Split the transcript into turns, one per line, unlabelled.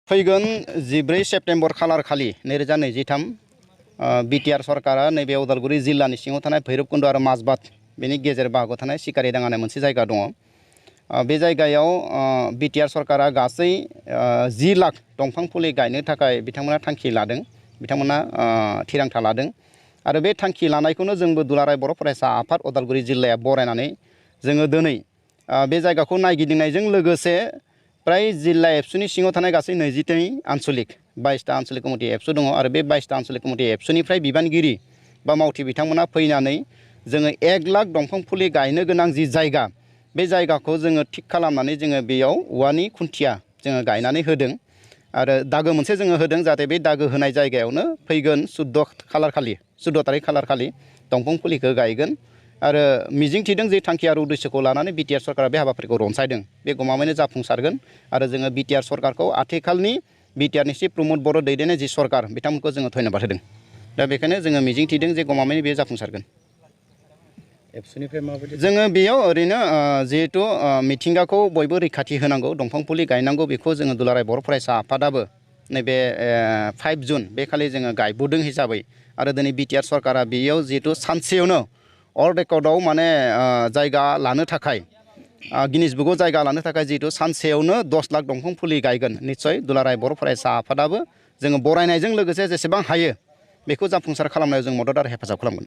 फैगोन 14 सेप्तेम्बर खालार खालि 2023 बिटिआर सरकारा नैबे उदालगुरि जिल्लानि सिङाव थानाय भैरबकुन्द आरो माजबाद बेनि गेजेर बाहागोआव थानाय सिकारि दाङानाय मोनसे जायगा दङ। बे जायगायाव बिटिआर सरकारा गासै 10 लाख दंफां फुलि गायनो थाखाय बिथांमोना थांखि लादों, बिथांमोना थिरांथा लादों आरो बे थांखि लानायखौनो जोंबो दुलाराय बर' फरायसा आफाद उदालगुरि जिल्लाया बरायनानै जोङो दिनै बे जायगाखौ नायगिदिंनायजों लोगोसे प्राय जिल्ला एबसुनि सिङाव थानाय गासै 22 आन्सलिक 22टा आन्सलिक कमिटि एबसु दङ आरो बे 22टा आन्सलिक कमिटि एबसुनिफ्राय बिबानगिरि बा मावथि बिथांमोना फैनानै जोङो 1 लाख दंफां फुलि गायनो गोनां जि जायगा बे जायगाखौ जोङो थिक खालामनानै जोङो बेयाव औवानि खुन्थिया जोङो गायनानै होदों आरो दागो मोनसे जोङो होदों जाहाथे बे दागो होनाय जायगायावनो फैगोन 14 तारिख खालार खालि दंफां फुलिखौ गायगोन आरो मिजिंथिदों जे थांखि आरो उद्देश्यखौ लानानै बिटिआर सरकारा बे हाबाफारिखौ रनसायदों बे गमामायैनो जाफुंसारगोन आरो जोङो बिटिआर सरकारखौ आथिखालनि बिटिआरनि चिफ प्रमद बर' दैदेननाय जि सरकार बिथांमोनखौ जोङो धन्यबाद होदों। दा बेखायनो जोङो मिजिंथिदों जे गमामायैनो बे जाफुंसारगोन।
एबसुनिफ्राय माबायदि
जोङो बेयाव ओरैनो जिहेतु मिथिंगाखौ बयबो रैखाथि होनांगौ, दंफां फुलि गायनांगौ, बेखौ जोङो दुलाराय बर' फरायसा आफादाबो नैबे 5 जुन बे खालि जोङो गायबोदों हिसाबै आरो दिनै बिटिआर सरकारा बेयाव जिहेतु सानसेयावनो वर्ल्ड रेकर्डआव माने जायगा लानो थाखाय गिनिस बुकआव जायगा लानो थाखाय जिहेतु सानसेयावनो 10 लाख दंफां फुलि गायगोन, निस्सय दुलाराय बर' फरायसा आफादाबो जोङो बरायनायजों लोगोसे जेसेबां हायो बेखौ जाफुंसार खालामनायाव जों मदद आरो हेफाजाब खालामगोन।